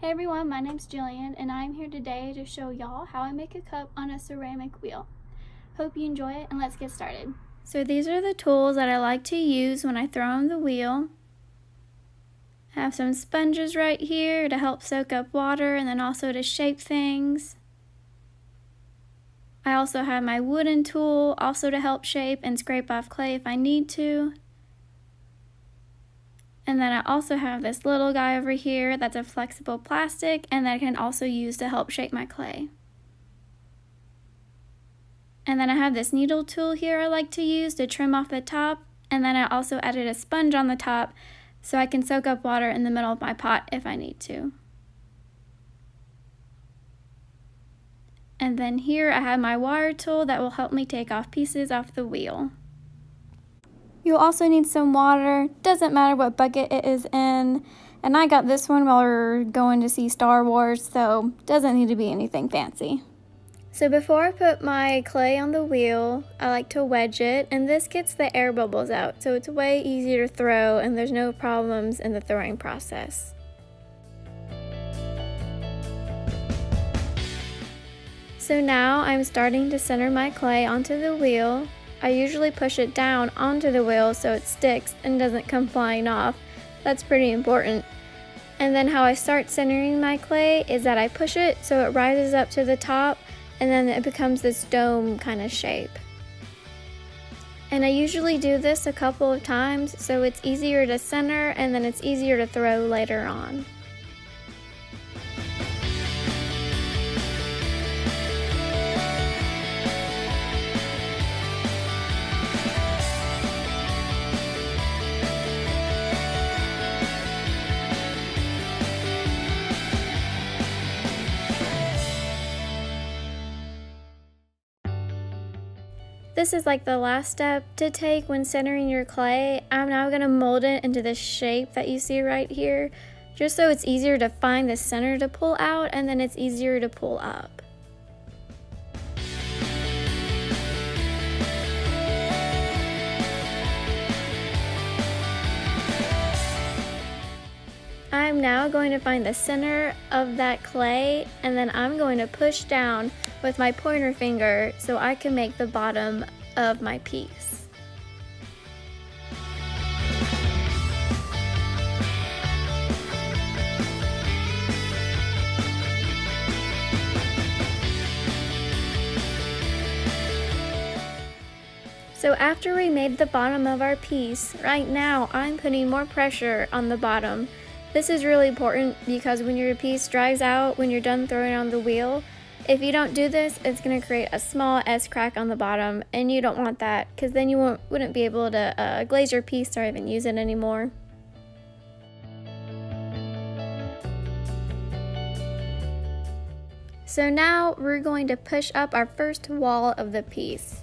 Hey everyone, my name's Jillian and I'm here today to show y'all how I make a cup on a ceramic wheel. Hope you enjoy it and let's get started. So these are the tools that I like to use when I throw on the wheel. I have some sponges right here to help soak up water and then also to shape things. I also have my wooden tool also to help shape and scrape off clay if I need to. And then I also have this little guy over here that's a flexible plastic and that I can also use to help shape my clay. And then I have this needle tool here I like to use to trim off the top, and then I also added a sponge on the top so I can soak up water in the middle of my pot if I need to. And then here I have my wire tool that will help me take off pieces off the wheel. You'll also need some water, doesn't matter what bucket it is in, and I got this one while we were going to see Star Wars, so doesn't need to be anything fancy. So before I put my clay on the wheel, I like to wedge it, and this gets the air bubbles out, so it's way easier to throw and there's no problems in the throwing process. So now I'm starting to center my clay onto the wheel. I usually push it down onto the wheel so it sticks and doesn't come flying off. That's pretty important. And then how I start centering my clay is that I push it so it rises up to the top and then it becomes this dome kind of shape. And I usually do this a couple of times so it's easier to center and then it's easier to throw later on. This is like the last step to take when centering your clay. I'm now going to mold it into this shape that you see right here, just so it's easier to find the center to pull out and then it's easier to pull up. I'm now going to find the center of that clay and then I'm going to push down with my pointer finger so I can make the bottom of my piece. So after we made the bottom of our piece, right now I'm putting more pressure on the bottom. This is really important because when your piece dries out, when you're done throwing on the wheel, if you don't do this, it's going to create a small S crack on the bottom, and you don't want that because then you wouldn't be able to glaze your piece or even use it anymore. So now we're going to push up our first wall of the piece.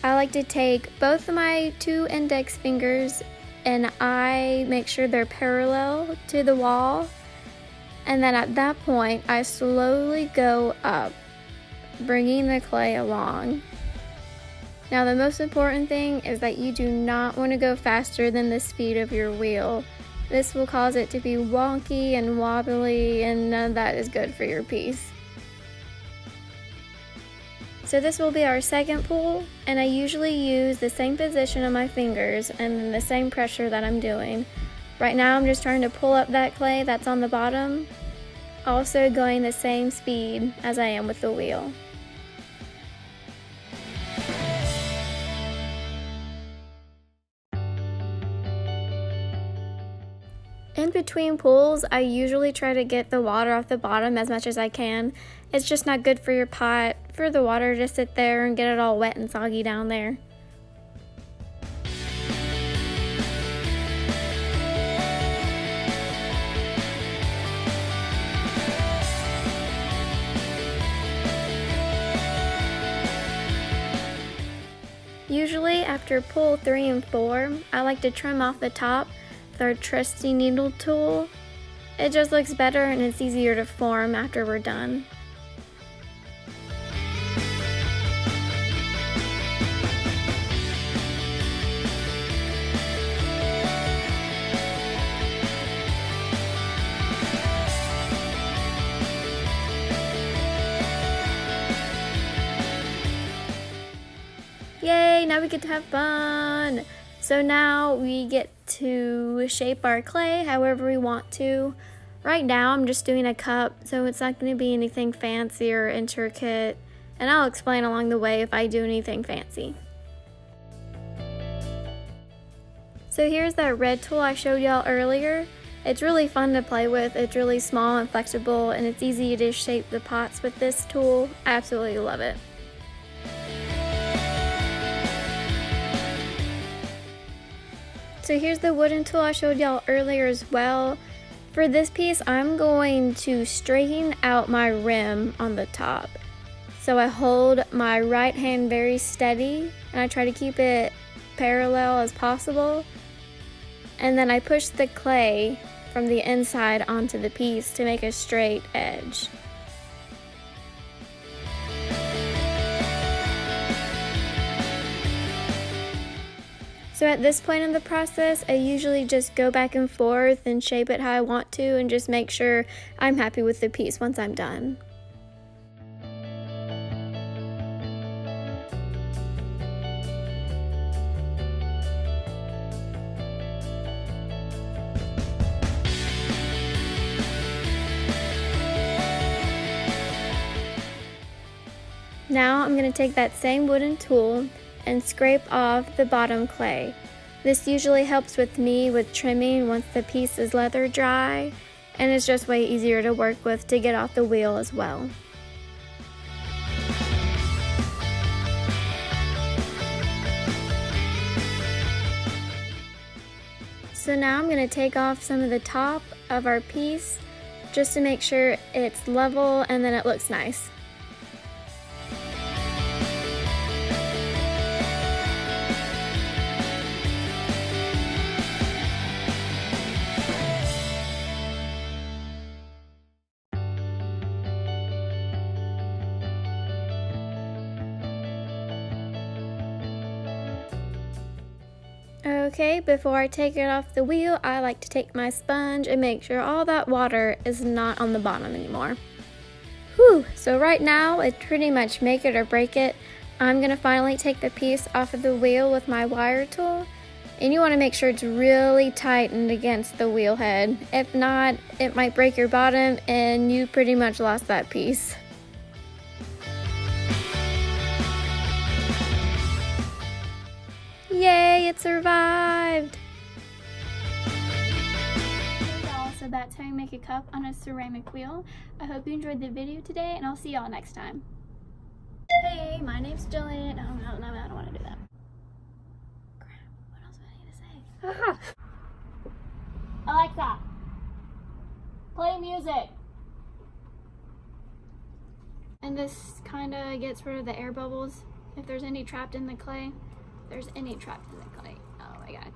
I like to take both of my 2 index fingers and I make sure they're parallel to the wall, and then at that point I slowly go up, bringing the clay along. Now the most important thing is that you do not want to go faster than the speed of your wheel. This will cause it to be wonky and wobbly, and none of that is good for your piece. So this will be our second pull, and I usually use the same position on my fingers and the same pressure that I'm doing. Right now I'm just trying to pull up that clay that's on the bottom, also going the same speed as I am with the wheel. In between pulls, I usually try to get the water off the bottom as much as I can. It's just not good for your pot, for the water to sit there and get it all wet and soggy down there. Usually after pull 3 and 4, I like to trim off the top with our trusty needle tool. It just looks better and it's easier to form after we're done. now we get to have fun. So now we get to shape our clay however we want to. Right now I'm just doing a cup, so it's not going to be anything fancy or intricate, and I'll explain along the way if I do anything fancy. So here's that red tool I showed y'all earlier. It's really fun to play with. It's really small and flexible, and it's easy to shape the pots with this tool. I absolutely love it. So here's the wooden tool I showed y'all earlier as well. For this piece, I'm going to straighten out my rim on the top. So I hold my right hand very steady, and I try to keep it parallel as possible. And then I push the clay from the inside onto the piece to make a straight edge. So at this point in the process, I usually just go back and forth and shape it how I want to, and just make sure I'm happy with the piece once I'm done. Now I'm going to take that same wooden tool and scrape off the bottom clay. This usually helps with me with trimming once the piece is leather dry, and it's just way easier to work with to get off the wheel as well. So now I'm going to take off some of the top of our piece just to make sure it's level and then it looks nice. Okay, before I take it off the wheel, I like to take my sponge and make sure all that water is not on the bottom anymore. Whew, so right now it's pretty much make it or break it. I'm gonna finally take the piece off of the wheel with my wire tool, and you wanna make sure it's really tightened against the wheel head. If not, it might break your bottom and you pretty much lost that piece. Yay, it survived! Hey y'all, so that's how you make a cup on a ceramic wheel. I hope you enjoyed the video today, and I'll see y'all next time. Hey, my name's Jillian. Oh, no, I don't want to do that. Crap, what else do I need to say? Alexa, play music. And this kind of gets rid of the air bubbles if there's any trapped in the clay. There's any trapped in the clay. Oh my god.